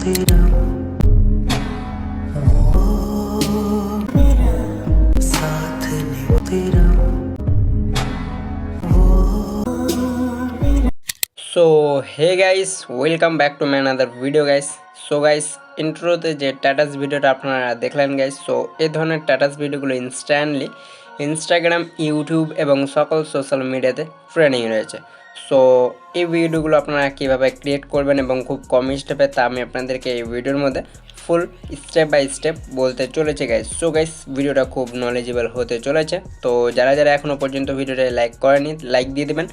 तेरा मेरा साथ नहीं तेरा so hey guys, welcome back to my another video guys. So guys, ইন্ট্রোতে যে স্ট্যাটাস ভিডিওটা আপনারা দেখলেন গাইস, সো এই ধরনের স্ট্যাটাস ভিডিওগুলো ইনস্ট্যান্টলি ইনস্টাগ্রাম, ইউটিউব এবং সকল সোশ্যাল মিডিয়াতে ট্রেন্ডিং রয়েছে। সো এই ভিডিওগুলো আপনারা কীভাবে ক্রিয়েট করবেন এবং খুব কম স্টেপে, তা আমি আপনাদেরকে এই ভিডিওর মধ্যে ফুল স্টেপ বাই স্টেপ বলতে চলেছে গাইস। সো গাইস, ভিডিওটা খুব নলেজেবল হতে চলেছে। তো যারা যারা এখনও পর্যন্ত ভিডিওটা লাইক করেনি, লাইক দিয়ে দেবেন।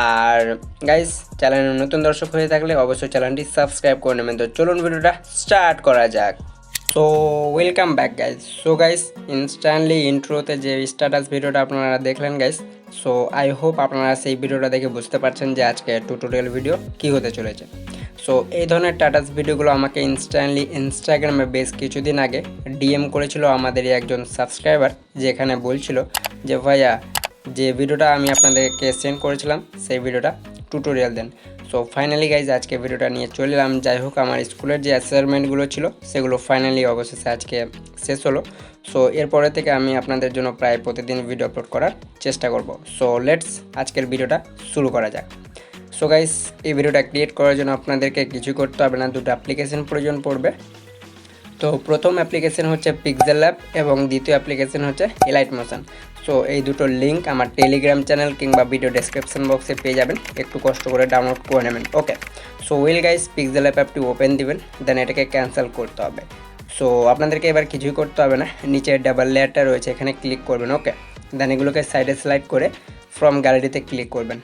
আর গাইস, চ্যানেলের নতুন দর্শক হয়ে থাকলে অবশ্যই চ্যানেলটি সাবস্ক্রাইব করে নেবেন। তো চলুন ভিডিওটা স্টার্ট করা যাক। So welcome back guys. So guys, instantly ইন্ট্রোতে যে স্ট্যাটাস ভিডিওটা আপনারা দেখলেন গাইস, সো আই হোপ আপনারা সেই ভিডিওটা দেখে বুঝতে পারছেন যে আজকে টিউটোরিয়াল ভিডিও কী হতে চলেছে। সো এই ধরনের স্ট্যাটাস ভিডিওগুলো আমাকে ইনস্ট্যান্টলি ইনস্টাগ্রামে বেশ কিছুদিন আগে ডিএম করেছিল আমাদেরই একজন সাবস্ক্রাইবার, যেখানে বলছিল যে ভাইয়া, যে ভিডিওটা আমি আপনাদেরকে সেন্ড করেছিলাম সেই ভিডিওটা টিউটোরিয়াল দেন। সো ফাইনালি গাইজ, আজকে ভিডিওটা নিয়ে চলে এলাম। যাই হোক, আমার স্কুলের যে অ্যাসাইনমেন্টগুলো ছিল সেগুলো ফাইনালি অবশেষে আজকে শেষ হলো। সো এরপরে থেকে আমি আপনাদের জন্য প্রায় প্রতিদিন ভিডিও আপলোড করার চেষ্টা করব। সো লেটস আজকের ভিডিওটা শুরু করা যাক। সো গাইস, এই ভিডিওটা ক্রিয়েট করার জন্য আপনাদেরকে কিছু করতে হবে না, দুটো অ্যাপ্লিকেশন প্রয়োজন পড়বে। তো প্রথম অ্যাপ্লিকেশন হচ্ছে পিক্সেল ল্যাব এবং দ্বিতীয় অ্যাপ্লিকেশন হচ্ছে Alightmotion। সো এই দুটো লিঙ্ক আমার টেলিগ্রাম চ্যানেল কিংবা ভিডিও ডেসক্রিপশন বক্সে পেয়ে যাবেন, একটু কষ্ট করে ডাউনলোড করে নেবেন। Okay, so well guys, Pixel Lab অ্যাপটি ওপেন দিবেন, দেন এটাকে ক্যান্সেল করতে হবে। সো আপনাদেরকে এবার কিছুই করতে হবে না, নিচে ডাবল লেয়ারটা রয়েছে, এখানে ক্লিক করবেন। ওকে, দেন এগুলোকে সাইডে স্লাইড করে ফ্রম গ্যালারিতে ক্লিক করবেন।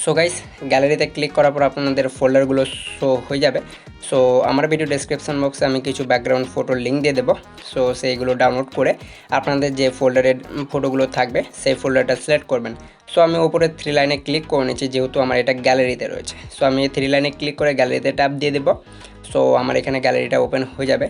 সো গাইস, গ্যালারিতে ক্লিক করার পর আপনাদের ফোল্ডারগুলো শো হয়ে যাবে। সো আমার ভিডিও ডেসক্রিপশন বক্সে আমি কিছু ব্যাকগ্রাউন্ড ফটোর লিঙ্ক দিয়ে দেবো। সো সেইগুলো ডাউনলোড করে আপনাদের যে ফোল্ডারের ফটোগুলো থাকবে সেই ফোল্ডারটা সিলেক্ট করবেন। সো আমি ওপরে 3 লাইনে ক্লিক করে নিচ্ছি, যেহেতু আমার এটা গ্যালারিতে রয়েছে। সো আমি 3 লাইনে ক্লিক করে গ্যালারিতে ট্যাপ দিয়ে দেবো। সো আমার এখানে গ্যালারিটা ওপেন হয়ে যাবে।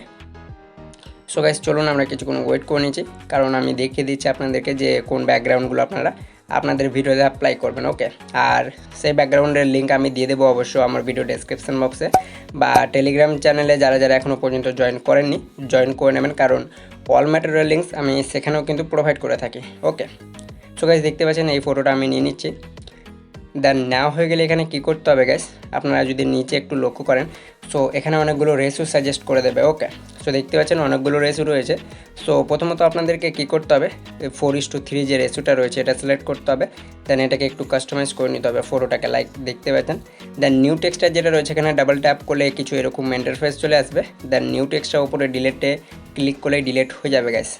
সো গাইস, চলুন আমরা কিছুক্ষণ ওয়েট করে নিচ্ছি, কারণ আমি দেখিয়ে দিচ্ছি আপনাদেরকে যে কোন ব্যাকগ্রাউন্ডগুলো আপনারা আপনাদের ভিডিওতে অ্যাপ্লাই করবেন। ওকে, আর সেই ব্যাকগ্রাউন্ডের লিঙ্ক আমি দিয়ে দেবো অবশ্যই আমার ভিডিও ডেসক্রিপশন বক্সে, বা টেলিগ্রাম চ্যানেলে যারা যারা এখনও পর্যন্ত জয়েন করেননি জয়েন করে নেবেন, কারণ অল ম্যাটেরিয়াল লিঙ্কস আমি সেখানেও কিন্তু প্রোভাইড করে থাকি। ওকে, সো গাইস, দেখতে পাচ্ছেন এই ফটোটা আমি নিয়ে নিচ্ছি। দেন নেওয়া হয়ে গেলে এখানে কী করতে হবে গাইস, আপনারা যদি নিচে একটু লক্ষ্য করেন, সো এখানে অনেকগুলো রেশিও সাজেস্ট করে দেবে। ওকে, সো দেখতে পাচ্ছেন অনেকগুলো রেশিও রয়েছে। সো প্রথমত আপনাদেরকে কী করতে হবে, 4:3 যে রেশিওটা রয়েছে এটা সিলেক্ট করতে হবে। দেন এটাকে একটু কাস্টমাইজ করে নিতে হবে ফটোটাকে, লাইক দেখতে পাচ্ছেন। দেন নিউ টেক্সটার যেটা রয়েছে এখানে ডাবল ট্যাপ করলে কিছু এরকম ইন্টারফেস চলে আসবে। দেন নিউ টেক্সটার উপরে ডিলেটে ক্লিক করলেই ডিলেট হয়ে যাবে গাইস।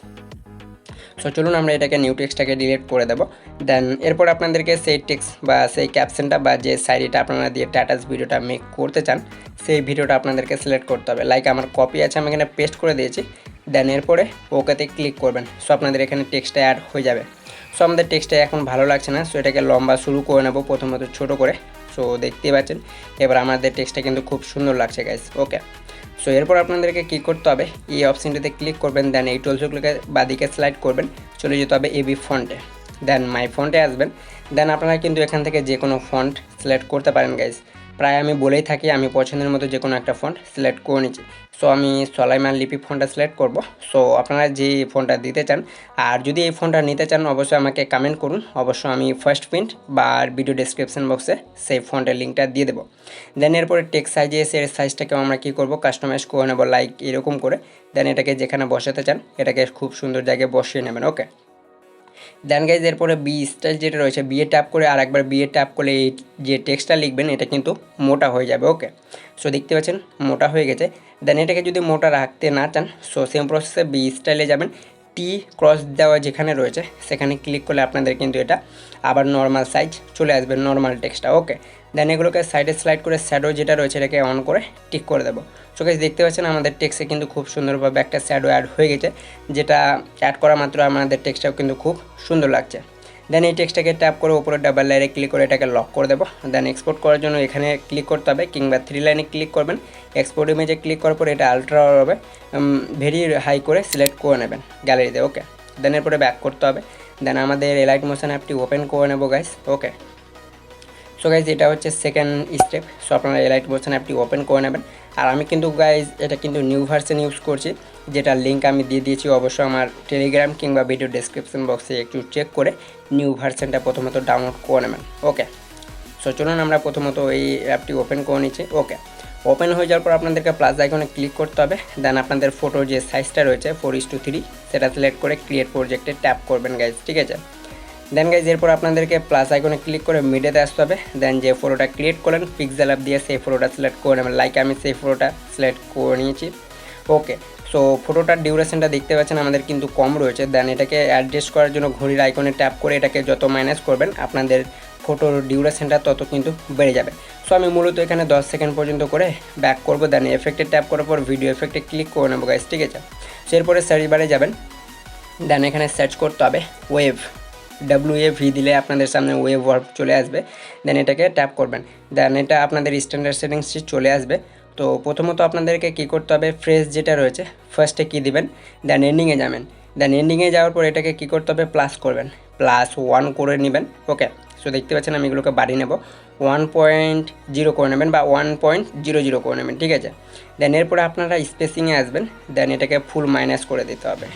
সো চলুন আমরা এটাকে নিউ টেক্সটটাকে ডিলিট করে দেবো। দেন এরপর আপনাদেরকে সেই টেক্সট বা সেই ক্যাপশনটা বা যে সাইডটা আপনারা দিয়ে স্ট্যাটাস ভিডিওটা মেক করতে চান সেই ভিডিওটা আপনাদেরকে সিলেক্ট করতে হবে। লাইক আমার কপি আছে, আমি এখানে পেস্ট করে দিয়েছি। দেন এরপরে ওকেতে ক্লিক করবেন। সো আপনাদের এখানে টেক্সটটা অ্যাড হয়ে যাবে। সো আমাদের টেক্সটটা এখন ভালো লাগছে না, সো এটাকে লম্বা শুরু করে নেব, প্রথমত ছোটো করে। সো দেখতেই পাচ্ছেন এবার আমাদের টেক্সটটা কিন্তু খুব সুন্দর লাগছে গাইস। ওকে, সো এরপর আপনাদেরকে কী করতে হবে, এই অপশানটিতে ক্লিক করবেন। দেন এই টুলসগুলোকে বাদিকে স্লাইড করবেন, চলে যেতে হবে এবি ফন্টে। দেন মাই ফন্টে আসবেন। দেন আপনারা কিন্তু এখান থেকে যে কোনো ফন্ট সিলেক্ট করতে পারেন গাইজ। প্রায় আমি বলেই থাকি আমি পছন্দের মতো যে কোনো একটা ফন্ট সিলেক্ট করে নিচ্ছি। সো আমি সলাইমান লিপি ফন্টটা সিলেক্ট করব। সো আপনারা যে ফন্টটা দিতে চান, আর যদি এই ফন্টটা নিতে চান অবশ্যই আমাকে কমেন্ট করুন, অবশ্যই আমি ফার্স্ট প্রিন্ট বা ভিডিও ডেসক্রিপশন বক্সে সেই ফন্টের লিঙ্কটা দিয়ে দেবো। দেন এরপরে টেক্সট সাইজে এসে এর সাইজটাকেও আমরা কী করবো, কাস্টমাইজ করে নেবো, লাইক এরকম করে। দেন এটাকে যেখানে বসাতে চান এটাকে খুব সুন্দর জায়গায় বসিয়ে নেবেন। ওকে, দেন গাইজ এরপরে বি স্টাইল যেটা রয়েছে বিয়ে ট্যাপ করে আর একবার বিয়ে ট্যাপ করলে এই যে টেক্সটটা লিখবেন এটা কিন্তু মোটা হয়ে যাবে। ওকে, সো দেখতে পাচ্ছেন মোটা হয়ে গেছে। দেন এটাকে যদি মোটা রাখতে না চান, সো সেম প্রসেসে বি স্টাইলে যাবেন, টি ক্রস দেওয়া যেখানে রয়েছে সেখানে ক্লিক করলে আপনাদের কিন্তু এটা আবার নর্মাল সাইজ চলে আসবে, নর্মাল টেক্সটটা। ওকে, দেন এগুলোকে সাইডে স্লাইড করে শ্যাডো যেটা রয়েছে এটাকে অন করে টিক করে দেবো। সো গাইস, দেখতে পাচ্ছেন আমাদের টেক্সটে কিন্তু খুব সুন্দরভাবে একটা শ্যাডো অ্যাড হয়ে গেছে, যেটা অ্যাড করা মাত্র আমাদের টেক্সটটাও কিন্তু খুব সুন্দর লাগছে। দেন এই টেক্সটটাকে ট্যাপ করে উপরে ডাবল লাইনে ক্লিক করে এটাকে লক করে দেবো। দেন এক্সপোর্ট করার জন্য এখানে ক্লিক করতে হবে, কিংবা 3 লাইনে ক্লিক করবেন। এক্সপোর্ট ইমেজে ক্লিক করার পরে এটা আলট্রা হবে, ভেরি হাই করে সিলেক্ট করে নেবেন গ্যালারিতে। ওকে, দেন এরপরে ব্যাক করতে হবে। দেন আমাদের Alightmotion অ্যাপটি ওপেন করে নেবো গাইস। ওকে, সো গাইজ এটা হচ্ছে সেকেন্ড স্টেপ। সো আপনারা Alightmotion অ্যাপটি ওপেন করে নেবেন। আর আমি কিন্তু গাইজ এটা কিন্তু নিউ ভার্সন ইউজ করছি, যেটা লিঙ্ক আমি দিয়ে দিয়েছি অবশ্যই আমার টেলিগ্রাম কিংবা ভিডিও ডেসক্রিপশন বক্সে একটু চেক করে নিউ ভার্সনটা প্রথমত ডাউনলোড করে নেবেন। ওকে, সো চলুন আমরা প্রথমত এই অ্যাপটি ওপেন করে নিচ্ছি। ওকে, ওপেন হয়ে যাওয়ার পর আপনাদেরকে প্লাস আইকনে ক্লিক করতে হবে। দেন আপনাদের ফটোর যে সাইজটা রয়েছে 4:3 সেটা সিলেক্ট করে ক্রিয়েট প্রজেক্টে ট্যাপ করবেন গাইজ, ঠিক আছে। দেন গাইজ এরপর আপনাদেরকে প্লাস আইকনে ক্লিক করে মিডিয়াতে আসতে হবে। দেন যে ফটোটা ক্রিয়েট করেন পিক্সেল অ্যাপ দিয়ে সেই ফটোটা সিলেক্ট করে নেবেন। লাইক আমি সেই ফটোটা সিলেক্ট করে নিয়েছি। ওকে, সো ফটোটার ডিউরেশনটা দেখতে পাচ্ছেন আমাদের কিন্তু কম রয়েছে। দেন এটাকে অ্যাডজাস্ট করার জন্য ঘড়ির আইকনে ট্যাপ করে এটাকে যত মাইনাস করবেন আপনাদের ফটোর ডিউরেশনটা তত কিন্তু বেড়ে যাবে। সো আমি মূলত এখানে 10 সেকেন্ড পর্যন্ত করে ব্যাক করবো। দেন এফেক্টে ট্যাপ করার পর ভিডিও এফেক্টে ক্লিক করে নেবো গাইজ, ঠিক আছে। সো এরপরে সার্চ বারে যাবেন। দেন এখানে সার্চ করতে হবে ওয়েভ, WAV দিলে আপনাদের সামনে ওয়েভ ওয়ার্ক চলে আসবে। দেন এটাকে ট্যাপ করবেন। দেন এটা আপনাদের স্ট্যান্ডার্ড সেটিংসটি চলে আসবে। তো প্রথমত আপনাদেরকে কী করতে হবে, ফ্রেশ যেটা রয়েছে ফার্স্টে কী দিবেন, দেন এন্ডিংয়ে যাবেন। দেন এন্ডিংয়ে যাওয়ার পর এটাকে কী করতে হবে, প্লাস করবেন, +1 করে নেবেন। ওকে, সো দেখতে পাচ্ছেন আমি এগুলোকে বাড়িয়ে নেব, 1.0 করে নেবেন বা 1.00 করে নেবেন, ঠিক আছে। দেন এরপরে আপনারা স্পেসিংয়ে আসবেন। দেন এটাকে ফুল মাইনাস করে দিতে হবে।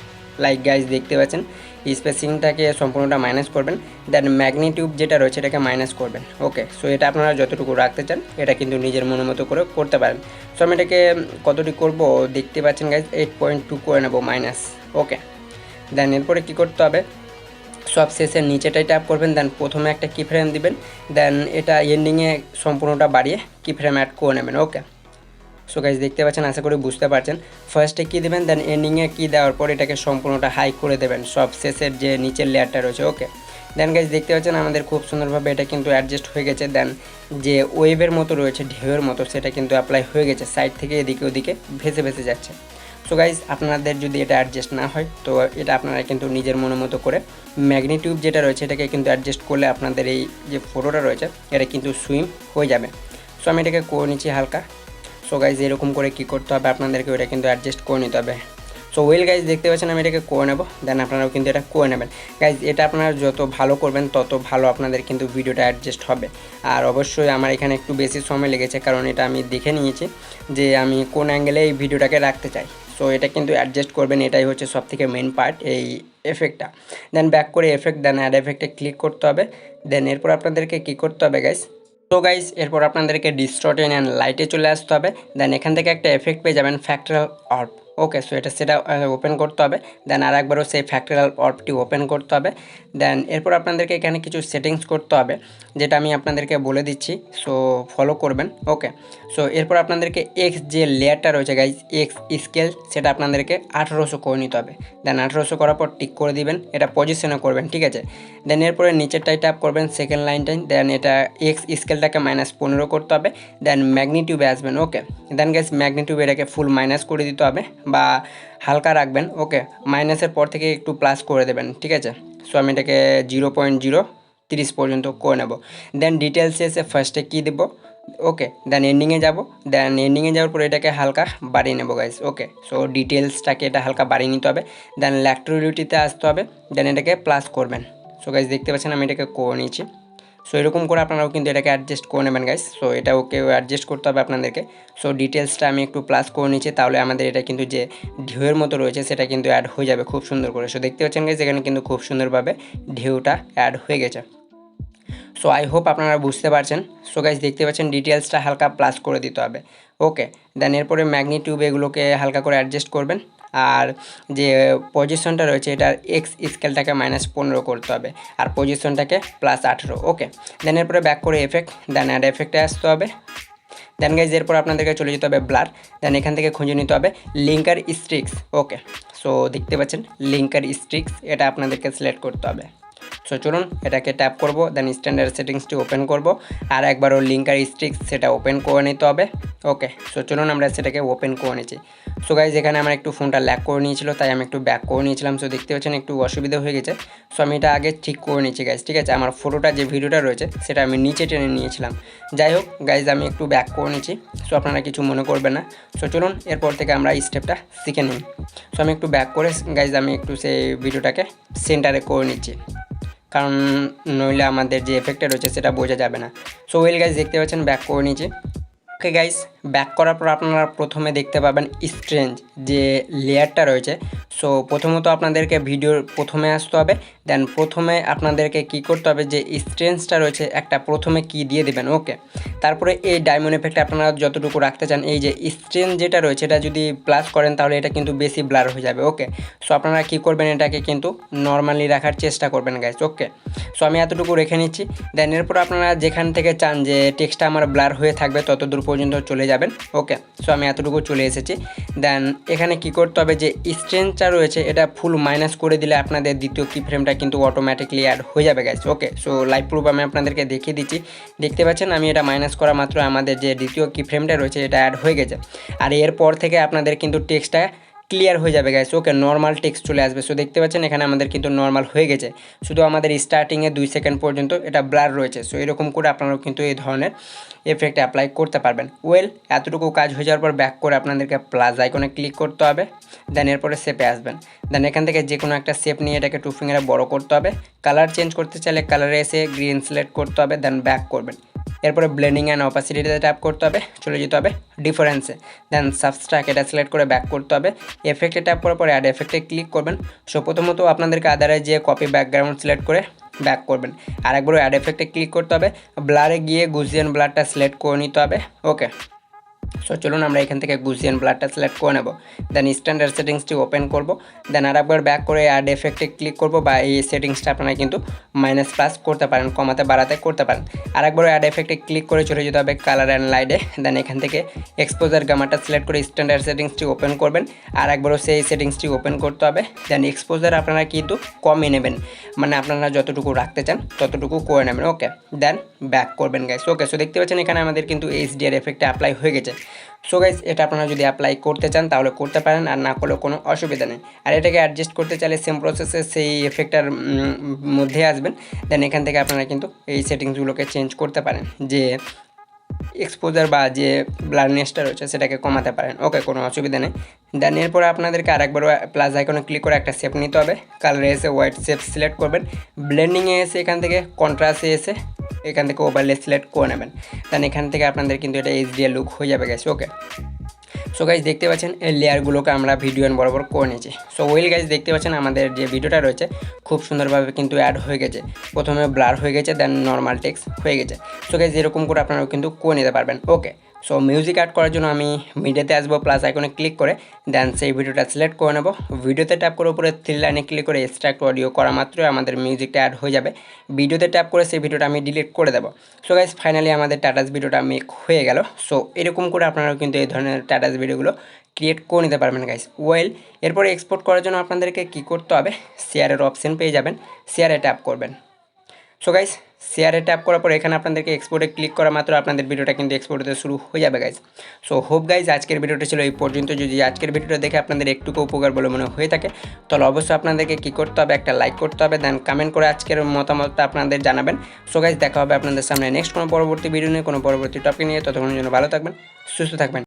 লাইক গাইজ দেখতে পাচ্ছেন স্পেসিংটাকে সম্পূর্ণটা মাইনাস করবেন। দেন ম্যাগনিটিউড যেটা রয়েছে এটাকে মাইনাস করবেন। ওকে, সো এটা আপনারা যতটুকু রাখতে চান এটা কিন্তু নিজের মনের মতো করে করতে পারেন। সো আমি এটাকে কতটুকু করবো দেখতে পাচ্ছেন গাইজ, 8.2 করে নেব মাইনাস। ওকে, দেন এরপরে কী করতে হবে, সব শেষের নিচেটাই ট্যাপ করবেন। দেন প্রথমে একটা কি ফ্রেম দিবেন। দেন এটা এন্ডিংয়ে সম্পূর্ণটা বাড়িয়ে কি ফ্রেম অ্যাড করে নেবেন। ওকে, সো গাইজ দেখতে পাচ্ছেন, আশা করি বুঝতে পারছেন। ফার্স্টে কী দেবেন, দেন এন্ডিংয়ে কী দেওয়ার পর এটাকে সম্পূর্ণটা হাই করে দেবেন সব শেষের যে নিচের লেয়ারটা রয়েছে। ওকে, দেন গাইজ দেখতে পাচ্ছেন আমাদের খুব সুন্দরভাবে এটা কিন্তু অ্যাডজাস্ট হয়ে গেছে। দেন যে ওয়েভের মতো রয়েছে, ঢেউয়ের মতো, সেটা কিন্তু অ্যাপ্লাই হয়ে গেছে, সাইড থেকে এদিকে ওদিকে ভেসে ভেসে যাচ্ছে। সো গাইজ আপনাদের যদি এটা অ্যাডজাস্ট না হয় তো এটা আপনারা কিন্তু নিজের মনের মতো করে ম্যাগনিটিউড যেটা রয়েছে এটাকে কিন্তু অ্যাডজাস্ট করলে আপনাদের এই যে ফটোটা রয়েছে এটা কিন্তু সুইম হয়ে যাবে। সো আমি এটাকে করে নিচ্ছি হালকা। সো গাইজ এরকম করে কী করতে হবে, আপনাদেরকে ওটা কিন্তু অ্যাডজাস্ট করে নিতে হবে। সো ওয়েল গাইজ দেখতে পাচ্ছেন আমি এটাকে করে নেব। দেন আপনারাও কিন্তু এটা করে নেবেন গাইজ। এটা আপনারা যত ভালো করবেন তত ভালো আপনাদের কিন্তু ভিডিওটা অ্যাডজাস্ট হবে। আর অবশ্যই আমার এখানে একটু বেশি সময় লেগেছে, কারণ এটা আমি দেখে নিয়েছি যে আমি কোন অ্যাঙ্গেলে এই ভিডিওটাকে রাখতে চাই। সো এটা কিন্তু অ্যাডজাস্ট করবেন, এটাই হচ্ছে সবথেকে মেন পার্ট এই এফেক্টটা। দেন ব্যাক করে এফেক্ট, দেন অ্যাড এফেক্টে ক্লিক করতে হবে। দেন এরপর আপনাদেরকে কী করতে হবে গাইজ, তো গাইজ এরপর আপনাদেরকে ডিস্টর্টেন অ্যান্ড লাইটে চলে আসতে হবে। দেন এখান থেকে একটা এফেক্ট পেয়ে যাবেন ফ্যাক্টরাল অর্ব। ওকে, সো সেটা ওপেন করতে হবে। দেন আরেকবারও সেই ফ্যাক্টরাল অর্বটি ওপেন করতে হবে। দেন এরপর আপনাদেরকে এখানে কিছু সেটিংস করতে হবে, যেটা আমি আপনাদেরকে বলে দিচ্ছি, সো ফলো করবেন। ওকে, সো এরপর আপনাদেরকে এক্স যে লেয়ারটা রয়েছে গাইজ, এক্স স্কেল, সেটা আপনাদেরকে 1800 করে নিতে হবে। দেন 1800 করার পর টিক করে দিবেন, এটা পজিশনে করবেন, ঠিক আছে। দেন এরপরে নিচেরটাই ট্যাপ করবেন, সেকেন্ড লাইনটাই। দেন এটা এক্স স্কেলটাকে -15 করতে হবে। দেন ম্যাগনিটিউডে আসবেন। ওকে, দেন গাইজ ম্যাগনিটিউড এটাকে ফুল মাইনাস করে দিতে হবে বা হালকা রাখবেন। ওকে, মাইনাসের পর থেকে একটু প্লাস করে দেবেন, ঠিক আছে। সো আমি এটাকে 0.030 পর্যন্ত করে নেব। দেন ডিটেলসে এসে ফার্স্টে কী দেবো, ওকে, দেন এন্ডিংয়ে যাব। দেন এন্ডিংয়ে যাওয়ার পর এটাকে হালকা বাড়িয়ে নেবো গাইজ। ওকে, সো ডিটেলসটাকে এটা হালকা বাড়িয়ে নিতে হবে। দেন ল্যাক্টোরিটিতে আসতে হবে। দেন এটাকে প্লাস করবেন। সো গাইজ দেখতে পাচ্ছেন আমি এটাকে করে নিয়েছি। সো এরকম করে আপনারাও কিন্তু এটাকে অ্যাডজাস্ট করে নেবেন গাইজ। সো এটাও কেউ অ্যাডজাস্ট করতে হবে আপনাদেরকে। সো ডিটেলসটা আমি একটু প্লাস করে নিচ্ছি, তাহলে আমাদের এটা কিন্তু যে ঢেউয়ের মতো রয়েছে সেটা কিন্তু অ্যাড হয়ে যাবে খুব সুন্দর করে। সো দেখতে পাচ্ছেন গাইজ এখানে কিন্তু খুব সুন্দরভাবে ঢেউটা অ্যাড হয়ে গেছে। সো আই হোপ আপনারা বুঝতে পারছেন। সো গাইজ দেখতে পাচ্ছেন ডিটেলসটা হালকা প্লাস করে দিতে হবে। ওকে, দেন এরপরে ম্যাগনিটিউড এগুলোকে হালকা করে অ্যাডজাস্ট করবেন। আর যে পজিশনটা রয়েছে এটার এক্স স্কেলটাকে -15 করতে হবে আর পজিশনটাকে +18। ওকে, দেন এরপরে ব্যাক করে এফেক্ট, দেন অ্যাড এফেক্টে আসতে হবে। দেন গাইজ এরপর আপনাদেরকে চলে যেতে হবে ব্লার। দেন এখান থেকে খুঁজে নিতে হবে লিঙ্কার স্ট্রিক্স। ওকে, সো দেখতে পাচ্ছেন লিঙ্কার স্ট্রিক্স, এটা আপনাদেরকে সিলেক্ট করতে হবে। সো চলুন এটাকে ট্যাপ করব। দেন স্ট্যান্ডার্ড সেটিংসটি ওপেন করব। আর একবারও লিঙ্কার স্ট্রিক্স সেটা ওপেন করে নিতে হবে। ওকে, সো চলুন আমরা সেটাকে ওপেন করে নিচ্ছি। সো গাইজ এখানে আমার একটু ফোনটা ল্যাগ করে নিয়েছিল, তাই আমি একটু ব্যাক করে নিয়েছিলাম। সো দেখতে পাচ্ছেন একটু অসুবিধা হয়ে গেছে। সো আমি এটা আগে ঠিক করে নিচ্ছি গাইজ, ঠিক আছে। আমার ফটোটা যে ভিডিওটা রয়েছে সেটা আমি নিচে টেনে নিয়েছিলাম। যাই হোক গাইজ আমি একটু ব্যাক করে নিচ্ছি। সো আপনারা কিছু মনে করবেন না। সো চলুন এরপর থেকে আমরা এই স্টেপটা শিখে নিই। সো আমি একটু ব্যাক করে গাইজ আমি একটু সেই ভিডিওটাকে সেন্টারে করে নিচ্ছি। কারণ নইলে আমাদের যে এফেক্টটা রয়েছে সেটা বোঝা যাবে না। সো ওয়েল গাইজ দেখতে পাচ্ছেন ব্যাক করে নিয়েছি। ওকে গাইস, ব্যাক করার পর আপনারা প্রথমে দেখতে পাবেন স্ট্রেঞ্জ যে লেয়ারটা রয়েছে। সো প্রথমত আপনাদেরকে ভিডিওর প্রথমে আসতে হবে, দেন প্রথমে আপনাদেরকে কি করতে হবে যে স্ট্রেঞ্জটা রয়েছে একটা প্রথমে কি দিয়ে দেবেন। ওকে, তারপরে এই ডায়মন্ড এফেক্ট আপনারা যতটুকু রাখতে চান, এই যে স্ট্রেঞ্জ যেটা রয়েছে এটা যদি প্লাস করেন তাহলে এটা কিন্তু বেশি ব্লার হয়ে যাবে। ওকে, সো আপনারা কি করবেন, এটাকে কিন্তু নর্মালি রাখার চেষ্টা করবেন গাইস। ওকে, সো আমি এতটুকু রেখে নিচ্ছি। দেন এরপর আপনারা যেখান থেকে চান যে টেক্সটটা আমার ব্লার হয়ে থাকবে ততদূর পর্যন্ত চলে যাবেন। ওকে, সো আমি এতটুকু চলে এসেছি। দেন এখানে কি করতে হবে যে স্ট্রেঞ্জটা রয়েছে এটা ফুল মাইনাস করে দিলে আপনাদের দ্বিতীয় কি ফ্রেমটা কিন্তু অটোমেটিকলি অ্যাড হয়ে যাবে গাইস। ওকে, সো লাইভ প্রুফ আমি আপনাদেরকে দেখিয়ে দিচ্ছি। দেখতে পাচ্ছেন আমি এটা মাইনাস করা মাত্র আমাদের যে দ্বিতীয় কি ফ্রেমটা রয়েছে এটা অ্যাড হয়ে গেছে। আর এরপর থেকে আপনাদের কিন্তু টেক্সটটা ক্লিয়ার হয়ে যাবে গাইস। ওকে, নর্মাল টেক্সট চলে আসবে। সো দেখতে পাচ্ছেন এখানে আমাদের কিন্তু নর্মাল হয়ে গেছে, শুধু আমাদের স্টার্টিংয়ে 2 সেকেন্ড পর্যন্ত এটা ব্লার রয়েছে। সো এরকম করে আপনারাও কিন্তু এই ধরনের এফেক্ট অ্যাপ্লাই করতে পারবেন। ওয়েল, এতটুকু কাজ হয়ে যাওয়ার পর ব্যাক করে আপনাদেরকে প্লাস আইকনে ক্লিক করতে হবে। দেন এরপরে শেপে আসবেন। দেন এখান থেকে যে কোনো একটা শেপ নিয়ে এটাকে 2 ফিঙ্গারে বড় করতে হবে। কালার চেঞ্জ করতে চাইলে কালারে এসে গ্রিন সিলেক্ট করতে হবে, দেন ব্যাক করবেন। এরপরে ব্লেন্ডিং অ্যান্ড অপাসিটিতে ট্যাপ করতে হবে, চলে যেতে হবে ডিফারেন্সে। দেন সাবস্ট্রাক্ট এটা সিলেক্ট করে ব্যাক করতে হবে। এফেক্টে ট্যাপ করার পরে অ্যাড এফেক্টে ক্লিক করবেন। সো প্রথমত আপনাদেরকে আদারে যে কপি ব্যাকগ্রাউন্ড সিলেক্ট করে ব্যাক করবেন। আর একবারও অ্যাড এফেক্টে ক্লিক করতে হবে। ব্লারে গিয়ে গুজিয়ান ব্লারটা সিলেক্ট করে নিতে হবে। ওকে, সো চলুন আমরা এখান থেকে গুজিয়ান ব্লারটা সিলেক্ট করে নেব। দেন স্ট্যান্ডার্ড সেটিংসটি ওপেন করব। দেন আরেকবার ব্যাক করে অ্যাড এফেক্টে ক্লিক করব, বা এই সেটিংসটা আপনারা কিন্তু মাইনাস প্লাস করতে পারেন, কমাতে বাড়াতে করতে পারেন। আরেকবার অ্যাড এফেক্টে ক্লিক করে চলে যেতে হবে কালার অ্যান্ড লাইটে। দেন এখান থেকে এক্সপোজার গামাটা সিলেক্ট করে স্ট্যান্ডার্ড সেটিংসটি ওপেন করবেন। আর একবারও সেই সেটিংসটি ওপেন করতে হবে। দেন এক্সপোজার আপনারা কিন্তু কমই নেবেন, মানে আপনারা যতটুকু রাখতে চান ততটুকু করে নেবেন। ওকে, দেন ব্যাক করবেন গাইস। ওকে, সো দেখতে পাচ্ছেন এখানে আমাদের কিন্তু এইচডিআর এফেক্টে অ্যাপ্লাই হয়ে গেছে। সো গাইস, এটা আপনারা যদি অ্যাপ্লাই করতে চান তাহলে করতে পারেন, আর না করলেও কোনো অসুবিধা নেই। আর এটাকে অ্যাডজাস্ট করতে চাইলে সেম প্রসেসে সেই এফেক্টটার মধ্যে আসবেন। দেন এখান থেকে আপনারা কিন্তু এই সেটিংসগুলোকে চেঞ্জ করতে পারেন, যে এক্সপোজার বা যে ব্লারনেসটা রয়েছে সেটাকে কমাতে পারেন। ওকে, কোনো অসুবিধা নেই। দেন এরপরে আপনাদেরকে আরেকবার প্লাস আইকনে ক্লিক করে একটা শেপ নিতে হবে। কালারে এসে হোয়াইট শেপ সিলেক্ট করবেন। ব্লেন্ডিংয়ে এসে এখান থেকে কন্ট্রাস্টে এসে এখান থেকে ওভারলে সিলেক্ট করে নেবেন। দেন এখান থেকে আপনাদের কিন্তু এটা এইচডিআর লুক হয়ে যাবে গাইস। ওকে, সো গাইজ দেখতে পাচ্ছেন এই লেয়ারগুলোকে আমরা ভিডিও বরাবর করে নিয়েছি। সো ওয়েল গাইজ দেখতে পাচ্ছেন আমাদের যে ভিডিওটা রয়েছে খুব সুন্দরভাবে কিন্তু অ্যাড হয়ে গেছে। প্রথমে ব্লার হয়ে গেছে, দেন নর্মাল টেক্সট হয়ে গেছে। সো গাইজ এরকম করে আপনারাও কিন্তু করে নিতে পারবেন। ওকে, সো মিউজিক অ্যাড করার জন্য আমি মিডিয়াতে আসবো, প্লাস আইকনে ক্লিক করে দেন সেই ভিডিওটা সিলেক্ট করে নেব। ভিডিওতে ট্যাপ করে উপরে 3 লাইনে ক্লিক করে এক্সট্রাক্ট অডিও করা মাত্রই আমাদের মিউজিকটা অ্যাড হয়ে যাবে। ভিডিওতে ট্যাপ করে সেই ভিডিওটা আমি ডিলিট করে দেবো। সো গাইজ ফাইনালি আমাদের টাটাস ভিডিওটা মেক হয়ে গেল। সো এরকম করে আপনারাও কিন্তু এই ধরনের টাটাস ভিডিওগুলো ক্রিয়েট করে নিতে পারবেন গাইস। ওয়েল, এরপরে এক্সপোর্ট করার জন্য আপনাদেরকে কী করতে হবে, শেয়ারের অপশন পেয়ে যাবেন, শেয়ারে ট্যাপ করবেন। সো গাইস শেয়ারে ট্যাপ করার পর এখানে আপনাদেরকে এক্সপোর্টে ক্লিক করা মাত্র আপনাদের ভিডিওটা কিন্তু এক্সপোর্ট হতে শুরু হয়ে যাবে গাইস। সো হোপ গাইস আজকের ভিডিওটা ছিল এই পর্যন্ত। যদি আজকের ভিডিওটা দেখে আপনাদের একটুকু উপকার বলে মনে হয়ে থাকে তাহলে অবশ্যই আপনাদেরকে কী করতে হবে, একটা লাইক করতে হবে। দেন কমেন্ট করে আজকের মতামতটা আপনাদের জানাবেন। সো গাইস দেখা হবে আপনাদের সামনে নেক্সট কোনো পরবর্তী ভিডিও নিয়ে, কোনো পরবর্তী টপিক নিয়ে। ততক্ষণের জন্য ভালো থাকবেন, সুস্থ থাকবেন।